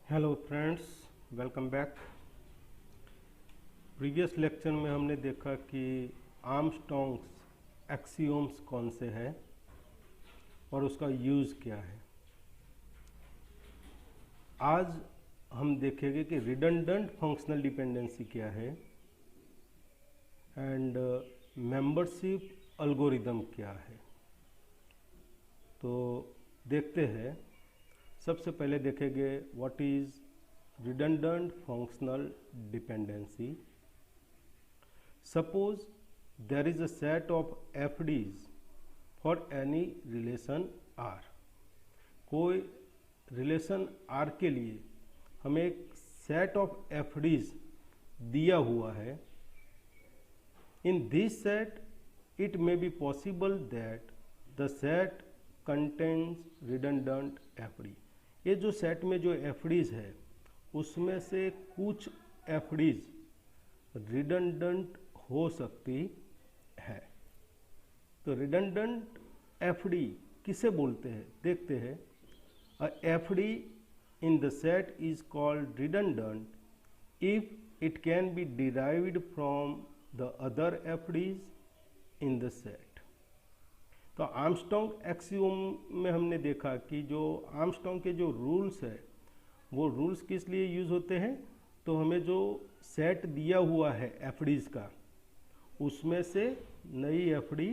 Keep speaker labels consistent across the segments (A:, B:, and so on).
A: Hello friends, welcome back. Previous lecture में हमने देखा कि आर्मस्ट्रॉन्ग्स एक्सियोम्स कौन से हैं और उसका यूज़ क्या है। आज हम देखेंगे कि रिडंडेंट फंक्शनल डिपेंडेंसी क्या है एंड मेंबरशिप एल्गोरिदम क्या है। तो देखते हैं। सबसे पहले देखेंगे what is redundant functional dependency. Suppose there is a set of FDs for any relation R. कोई रिलेशन आर के लिए हमें एक सेट ऑफ एफडीज दिया हुआ है। In this set it may be possible that the set contains redundant FD। ये जो सेट में जो एफडीज है उसमें से कुछ एफडीज रिडंडेंट हो सकती है। तो रिडंडेंट एफडी किसे बोलते हैं देखते हैं। A FD in the set is called redundant if it can be derived from the other FDs in the set. तो आर्मस्ट्रॉन्ग एक्सियोम में हमने देखा कि जो आर्मस्ट्रॉन्ग के जो रूल्स है वो रूल्स किस लिए यूज़ होते हैं। तो हमें जो सेट दिया हुआ है एफडीज का उसमें से नई एफडी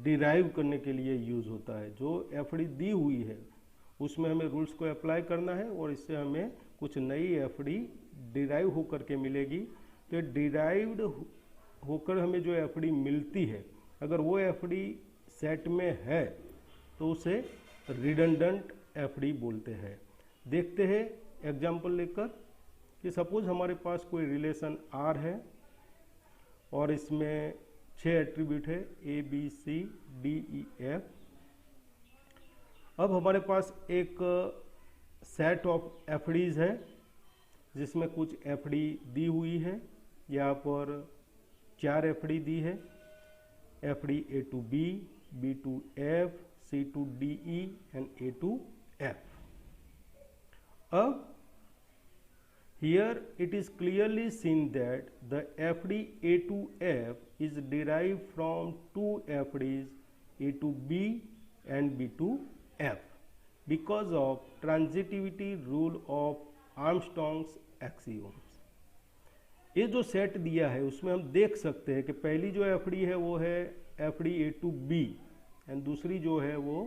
A: डिराइव करने के लिए यूज़ होता है। जो एफडी दी हुई है उसमें हमें रूल्स को अप्लाई करना है और इससे हमें कुछ नई एफडी डिराइव होकर के मिलेगी। तो डिराइव्ड होकर हमें जो एफडी मिलती है अगर वो एफडी सेट में है तो उसे रिडंडेंट एफडी बोलते हैं। देखते हैं एग्जाम्पल लेकर कि सपोज हमारे पास कोई रिलेशन आर है और इसमें 6 एट्रीब्यूट है A B C D E F. अब हमारे पास एक सेट ऑफ एफडीज है जिसमें कुछ एफडी दी हुई है। यहाँ पर 4 एफडी दी है। FD A to B, B to F, C to D E and A to F. अब here it is clearly seen that the FD A to F is derived from two FDs A to B and B to F because of transitivity rule of Armstrong's axioms। ये जो set दिया है उसमें हम देख सकते हैं कि पहली जो एफडी है वो है FD A to B and दूसरी जो है वो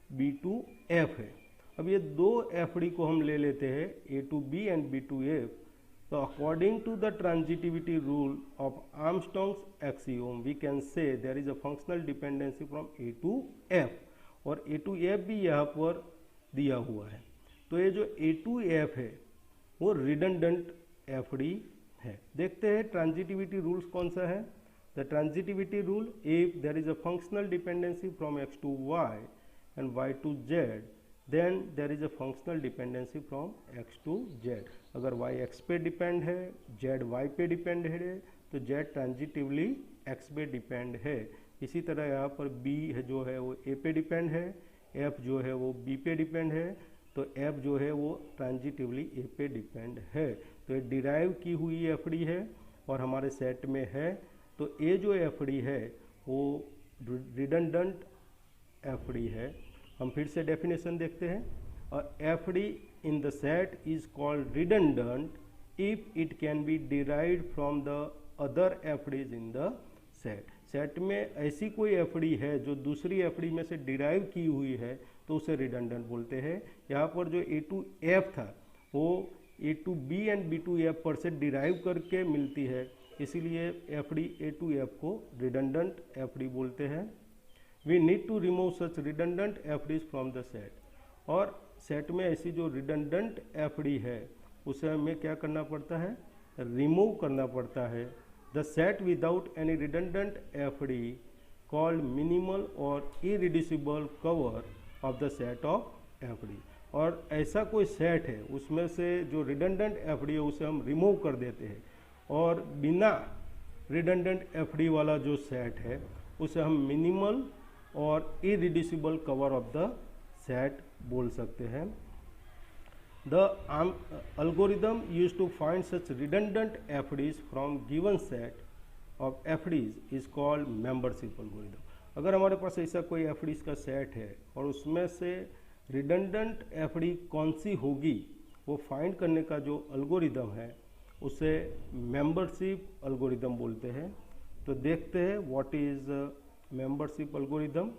A: बी टू एफ है। अब ये दो एफडी को हम ले लेते हैं A to B and B to F. तो according to the transitivity rule of Armstrong's axiom we can say there is a functional dependency from A to F और ए टू एफ भी यहाँ पर दिया हुआ है। तो ये जो ए टू एफ है वो रिडंडेंट एफडी है। देखते हैं ट्रांजिटिविटी रूल्स कौन सा है। The transitivity rule if there is a functional dependency from X to Y and Y to Z then there is a functional dependency from X to Z. अगर y x पे depend है, z y पे depend है तो z transitively x पे depend है। इसी तरह यहाँ पर b है जो है वो a पे डिपेंड है, f जो है वो b पे डिपेंड है तो f जो है वो ट्रांजिटिवली a पे डिपेंड है। तो ये डिराइव की हुई एफडी है और हमारे सेट में है। तो ये जो एफडी है वो रिडंडेंट एफडी है। हम फिर से डेफिनेशन देखते हैं। और FD in the set is called redundant if it can be derived from the other FDs in the set. Set में ऐसी कोई एफडी है जो दूसरी एफडी में से डिराइव की हुई है तो उसे रिडंडेंट बोलते हैं। यहाँ पर जो ए टू एफ था वो A to B and B to F पर से डिराइव करके मिलती है, इसीलिए एफडी ए टू एफ को रिडंडेंट एफडी बोलते हैं। We need to remove such redundant FDs from the set. और सेट में ऐसी जो रिडंडेंट एफडी है उसे हमें क्या करना पड़ता है, रिमूव करना पड़ता है। The set without any redundant FD called minimal और irreducible cover of the set of FD. और ऐसा कोई सेट है उसमें से जो रिडंडेंट एफडी है उसे हम रिमूव कर देते हैं और बिना रिडंडेंट एफडी वाला जो सेट है उसे हम मिनिमल और irreducible cover of the set बोल सकते हैं। The algorithm used to find such redundant FDs from given set of FDs is called membership algorithm. अगर हमारे पास ऐसा कोई FDs का सेट है और उसमें से रिडंडेंट FD कौन सी होगी वो फाइंड करने का जो अल्गोरिदम है उसे मेंबरशिप अल्गोरिदम बोलते हैं। तो देखते हैं व्हाट इज मेंबरशिप अल्गोरिदम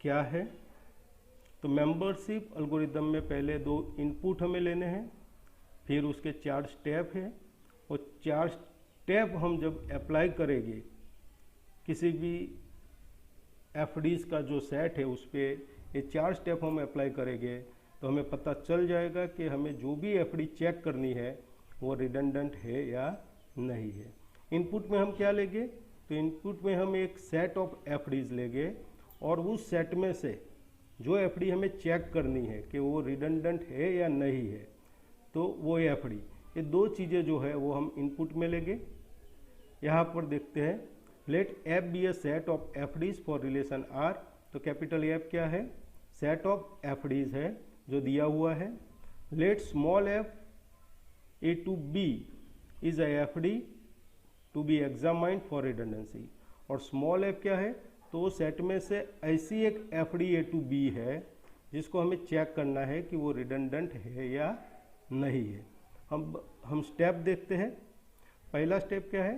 A: क्या है। तो मेंबरशिप अल्गोरिदम में पहले 2 इनपुट हमें लेने हैं, फिर उसके 4 स्टेप हैं और 4 स्टेप हम जब अप्लाई करेंगे किसी भी FDs का जो सेट है उस पर ये 4 स्टेप हम अप्लाई करेंगे तो हमें पता चल जाएगा कि हमें जो भी FD चेक करनी है वो रिडंडेंट है या नहीं है। इनपुट में हम क्या लेंगे, तो इनपुट में हम एक सेट ऑफ FDs लेंगे और उस सेट में से जो FD हमें चेक करनी है कि वो रिडंडेंट है या नहीं है तो वो FD, ये 2 चीज़ें जो है वो हम इनपुट में लेंगे। यहाँ पर देखते हैं let F be a set of FDs for relation R। तो कैपिटल F क्या है, सेट ऑफ FDs है जो दिया हुआ है। Let small f A to B is a FD to be examined for redundancy. और स्मॉल f क्या है, तो सेट में से ऐसी एक FD A to B है जिसको हमें चेक करना है कि वो रिडंडेंट है या नहीं है। हम स्टेप देखते हैं। पहला स्टेप क्या है,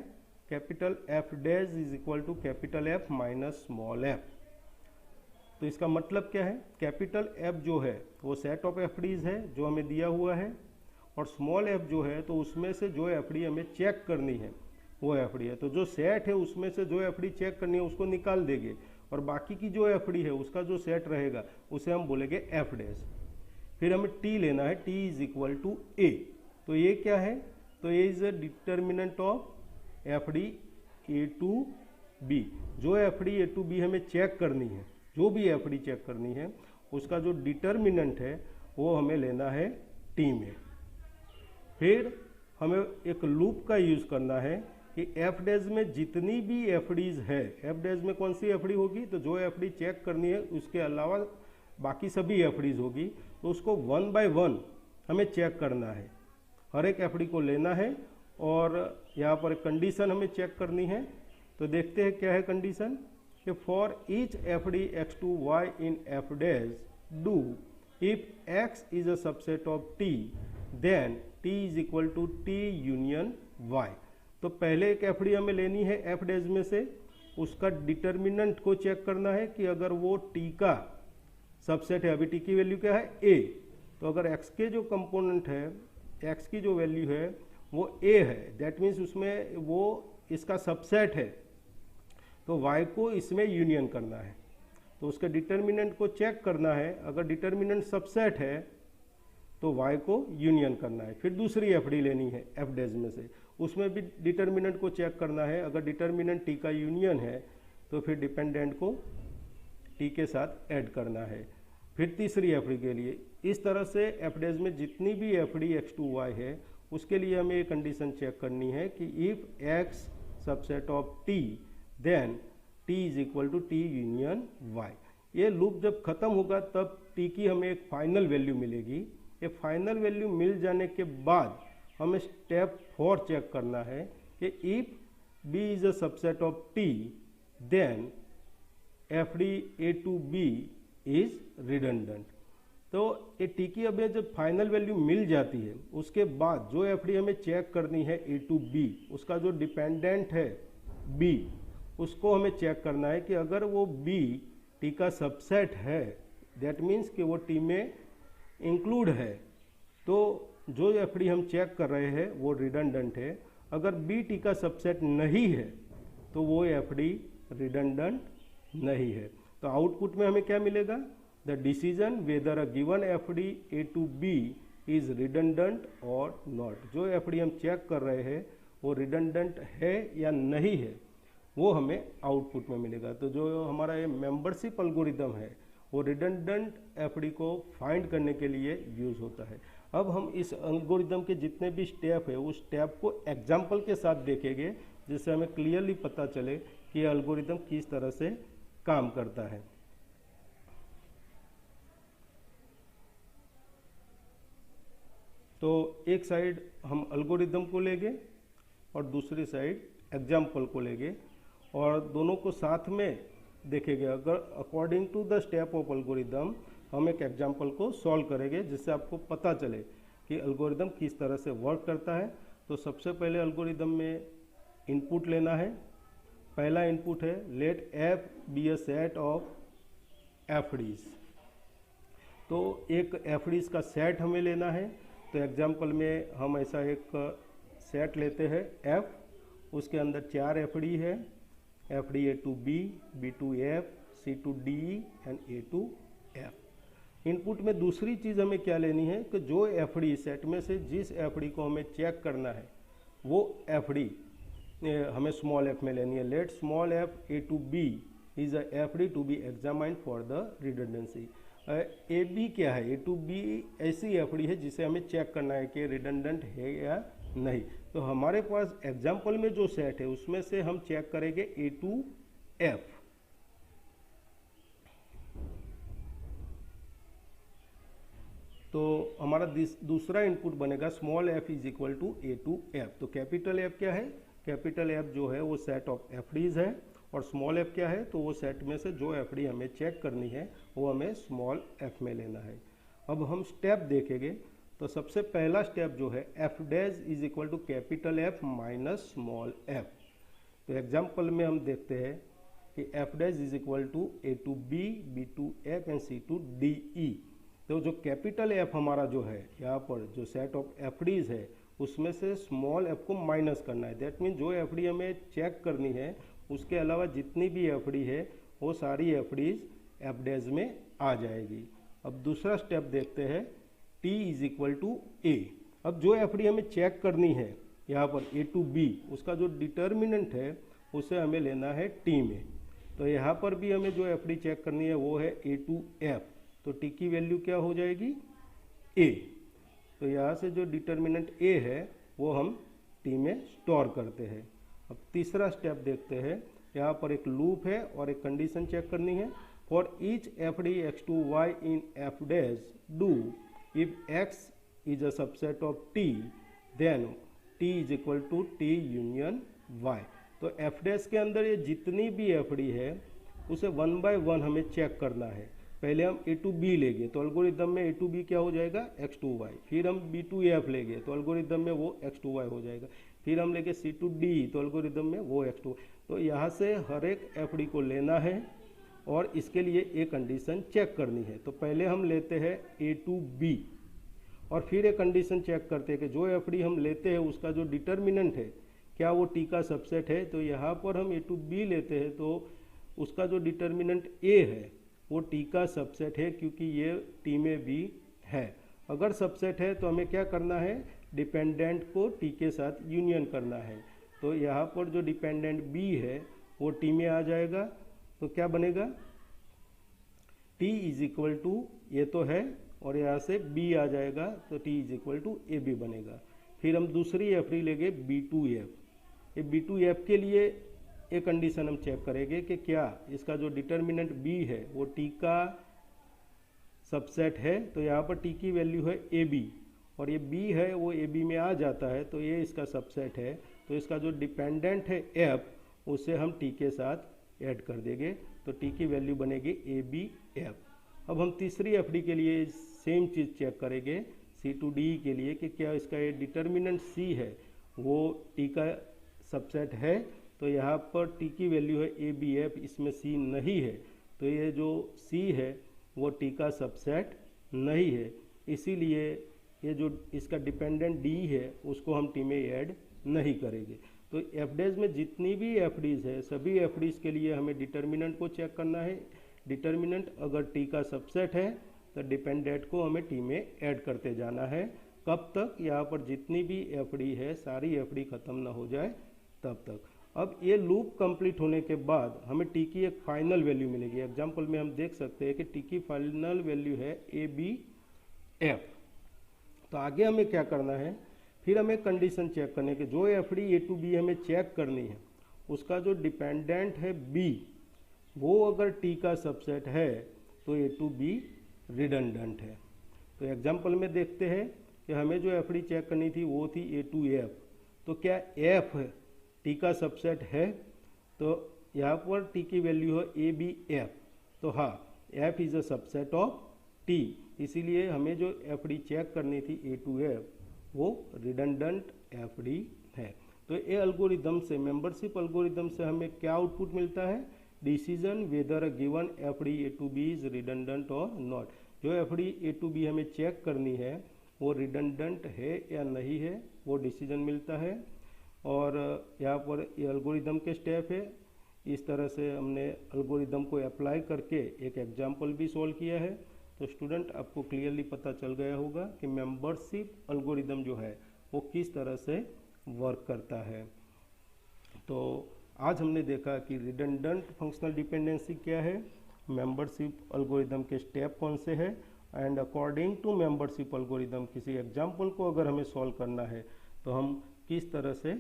A: capital F dash is equal to capital F minus small f। तो इसका मतलब क्या है, कैपिटल F जो है वो सेट ऑफ FDs है जो हमें दिया हुआ है और स्मॉल f जो है तो उसमें से जो FD हमें चेक करनी है वो FD है। तो जो सेट है उसमें से जो FD चेक करनी है उसको निकाल देंगे और बाकी की जो FD है उसका जो सेट रहेगा उसे हम बोलेंगे F डैश। फिर हमें T लेना है, T is equal to A। तो ये क्या है, तो ये is a determinant of FD A to B। जो FD A to B हमें चेक करनी है, जो भी FD चेक करनी है उसका जो डिटर्मिनेंट है वो हमें लेना है T में। फिर हमें एक लूप का यूज करना है कि F डैश में जितनी भी FDs है, F डैश में कौन सी FD होगी, तो जो FD चेक करनी है उसके अलावा बाकी सभी FDs होगी तो उसको 1 by 1 हमें चेक करना है। हर एक FD को लेना है और यहाँ पर कंडीशन हमें चेक करनी है। तो देखते हैं क्या है कंडीशन, कि for each FD x to y in F dash do if x is a subset of T then T is equal to T union Y। तो पहले एक FD हमें लेनी है F डैश में से, उसका डिटर्मिनेंट को चेक करना है कि अगर वो T का सबसेट है, अभी T की वैल्यू क्या है A, तो अगर x के जो कंपोनेंट है, x की जो वैल्यू है वो A है, दैट मीन्स उसमें वो इसका सबसेट है तो y को इसमें यूनियन करना है। तो उसके डिटर्मिनेंट को चेक करना है, अगर डिटर्मिनेंट सबसेट है तो y को यूनियन करना है। फिर दूसरी FD लेनी है F डैश में से, उसमें भी डिटर्मिनेंट को चेक करना है, अगर डिटर्मिनेंट T का यूनियन है तो फिर डिपेंडेंट को T के साथ ऐड करना है। फिर तीसरी FD के लिए इस तरह से F डैश में जितनी भी FD x to y है उसके लिए हमें ये कंडीशन चेक करनी है कि if x subset of T then T is equal to T union Y। ये लूप जब खत्म होगा तब T की हमें एक फाइनल वैल्यू मिलेगी। ये फाइनल वैल्यू मिल जाने के बाद हमें स्टेप 4 चेक करना है कि if B is a subset of T then FD A to B is redundant. तो ये T की अब जब फाइनल वैल्यू मिल जाती है उसके बाद जो FD हमें चेक करनी है A to B, उसका जो डिपेंडेंट है B, उसको हमें चेक करना है कि अगर वो B T का सबसेट है, दैट मीन्स कि वो T में इंक्लूड है, तो जो FD हम चेक कर रहे हैं वो रिडंडेंट है। अगर B T का सबसेट नहीं है तो वो FD रिडंडेंट नहीं है। तो आउटपुट में हमें क्या मिलेगा, the decision whether a given FD A to B is redundant और नॉट। जो FD हम चेक कर रहे हैं वो रिडंडेंट है या नहीं है वो हमें आउटपुट में मिलेगा। तो जो हमारा ये मेंबरशिप एल्गोरिदम है वो रिडंडेंट FD को फाइंड करने के लिए यूज होता है। अब हम इस एल्गोरिदम के जितने भी स्टेप है उस स्टेप को एग्जाम्पल के साथ देखेंगे जिससे हमें क्लियरली पता चले कि ये एल्गोरिदम किस तरह से काम करता है। तो एक साइड हम एल्गोरिदम को लेंगे और दूसरी साइड एग्जाम्पल को लेंगे और दोनों को साथ में देखेंगे। अगर according to the step of algorithm हम एक एग्जाम्पल को सॉल्व करेंगे जिससे आपको पता चले कि एल्गोरिदम किस तरह से वर्क करता है। तो सबसे पहले एल्गोरिदम में इनपुट लेना है। पहला इनपुट है let F be a set of FDs. तो एक एफडीज का सेट हमें लेना है। तो एग्जाम्पल में हम ऐसा एक सेट लेते हैं एफ, उसके अंदर 4 एफडी है, FD A to B, B to F, C to D and A to F. Input में दूसरी चीज़ हमें क्या लेनी है कि जो एफडी सेट में से जिस एफडी को हमें चेक करना है वो एफडी हमें स्मॉल एफ में लेनी है। Let small F A to B is a FD to be examined for the redundancy. A B क्या है? ए टू बी ऐसी एफडी है जिसे हमें चेक करना है कि रिडंडेंट है या नहीं। तो हमारे पास एग्जाम्पल में जो सेट है उसमें से हम चेक करेंगे ए टू एफ। तो हमारा दूसरा इनपुट बनेगा small F is equal to A to F. तो कैपिटल एफ क्या है? कैपिटल एफ जो है वो सेट ऑफ एफडीज है और स्मॉल एफ क्या है? तो वो सेट में से जो एफडी हमें चेक करनी है वो हमें स्मॉल एफ में लेना है। अब हम स्टेप देखेंगे। तो सबसे पहला स्टेप जो है F dash is equal to capital F minus small F. तो एग्जाम्पल में हम देखते हैं कि F dash is equal to A to B, B to F and C to D E. तो जो कैपिटल एफ हमारा जो है यहाँ पर जो सेट ऑफ एफडीज है उसमें से स्मॉल एफ को माइनस करना है। दैट मीन जो एफडी हमें चेक करनी है उसके अलावा जितनी भी एफडी है वो सारी एफडीज एफ डैश में आ जाएगी। अब दूसरा स्टेप देखते हैं टी इज इक्वल टू ए। अब जो एफडी हमें चेक करनी है यहाँ पर ए टू बी, उसका जो डिटर्मिनेंट है उसे हमें लेना है टी में। तो यहाँ पर भी हमें जो एफडी चेक करनी है वो है ए टू एफ। तो टी की वैल्यू क्या हो जाएगी? ए। तो यहाँ से जो डिटर्मिनेंट ए है वो हम टी में स्टोर करते हैं। अब तीसरा स्टेप देखते हैं। यहाँ पर एक लूप है और एक कंडीशन चेक करनी है। For each F D X to Y in F dash do if X is a subset of T then T is equal to T union Y. तो एफ डैश के अंदर ये जितनी भी एफ डी है उसे 1 बाय 1 हमें check करना है। पहले हम ए टू बी लेंगे तो एल्गोरिदम में ए टू बी क्या हो जाएगा? X to Y. फिर हम बी टू एफ लेंगे तो एल्गोरिदम में वो एक्स टू वाई हो जाएगा। फिर हम लेंगे सी टू डी तो एल्गोरिदम में वो एक्स टू। तो यहाँ से हर एक एफ डी को लेना है और इसके लिए एक कंडीशन चेक करनी है। तो पहले हम लेते हैं ए टू बी और फिर एक कंडीशन चेक करते हैं कि जो एफ डी हम लेते हैं उसका जो डिटर्मिनेंट है क्या वो टी का सबसेट है। तो यहाँ पर हम ए टू बी लेते हैं तो उसका जो डिटर्मिनेंट ए है वो टी का सबसेट है क्योंकि ये टी में भी है। अगर सबसेट है तो हमें क्या करना है? डिपेंडेंट को टी के साथ यूनियन करना है। तो यहाँ पर जो डिपेंडेंट बी है वो टी में आ जाएगा। तो क्या बनेगा? टी इज इक्वल टू ये तो है और यहाँ से बी आ जाएगा तो T is equal to A B बनेगा। फिर हम दूसरी एफ डी लेंगे बी टू एफ। ये बी टू एफ के लिए एक कंडीशन हम चेक करेंगे कि क्या इसका जो डिटर्मिनेंट बी है वो टी का सबसेट है। तो यहाँ पर टी की वैल्यू है ए बी और ये बी है वो ए बी में आ जाता है तो ये इसका सबसेट है। तो इसका जो डिपेंडेंट है एफ उसे हम टी के साथ ऐड कर देंगे तो टी की वैल्यू बनेगी ए बी एफ। अब हम तीसरी एफ डी के लिए सेम चीज़ चेक करेंगे सी टू डी के लिए कि क्या इसका ये डिटर्मिनेंट सी है वो टी का सबसेट है। तो यहाँ पर टी की वैल्यू है ए बी एफ, इसमें सी नहीं है तो ये जो सी है वो टी का सबसेट नहीं है। इसीलिए ये जो इसका डिपेंडेंट डी है उसको हम टी में ऐड नहीं करेंगे। तो एफ डैश में जितनी भी एफ डीज है सभी एफ डीज के लिए हमें डिटर्मिनेंट को चेक करना है। डिटर्मिनेंट अगर टी का सबसेट है तो डिपेंडेंट को हमें टी में ऐड करते जाना है। कब तक? यहाँ पर जितनी भी एफ डी है सारी एफ डी खत्म ना हो जाए तब तक। अब ये लूप कंप्लीट होने के बाद हमें टी की एक फाइनल वैल्यू मिलेगी। एग्जाम्पल में हम देख सकते हैं कि टी की फाइनल वैल्यू है ए बी एफ। तो आगे हमें क्या करना है? फिर हमें कंडीशन चेक करने के जो F D A to B हमें चेक करनी है उसका जो डिपेंडेंट है बी वो अगर टी का सबसेट है तो ए टू बी रिडंडेंट है। तो एग्जाम्पल में देखते हैं कि हमें जो एफ डी चेक करनी थी वो थी ए टू एफ। तो क्या एफ टी का सबसेट है? तो यहाँ पर टी की वैल्यू है ए बी एफ, तो हाँ F is a subset of T, इसीलिए हमें जो एफ डी चेक करनी थी ए टू एफ वो रिडंडेंट एफ डी है। तो ये एल्गोरिदम से, मेंबरशिप एल्गोरिदम से हमें क्या आउटपुट मिलता है? Decision whether a given F D A to B is redundant और नॉट। जो F D A to B हमें चेक करनी है वो रिडंडेंट है या नहीं है, वो डिसीजन मिलता है। और यहाँ पर ये एल्गोरिदम के स्टेप है। इस तरह से हमने एल्गोरिदम को अप्लाई करके एक एग्जाम्पल भी सॉल्व किया है। तो स्टूडेंट आपको क्लियरली पता चल गया होगा कि मेंबरशिप एल्गोरिदम जो है वो किस तरह से वर्क करता है। तो आज हमने देखा कि रिडंडेंट फंक्शनल डिपेंडेंसी क्या है, मेंबरशिप एल्गोरिदम के स्टेप कौन से हैं, and according to membership algorithm किसी एग्जाम्पल को अगर हमें सॉल्व करना है तो हम किस तरह से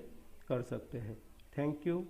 A: कर सकते हैं। Thank you.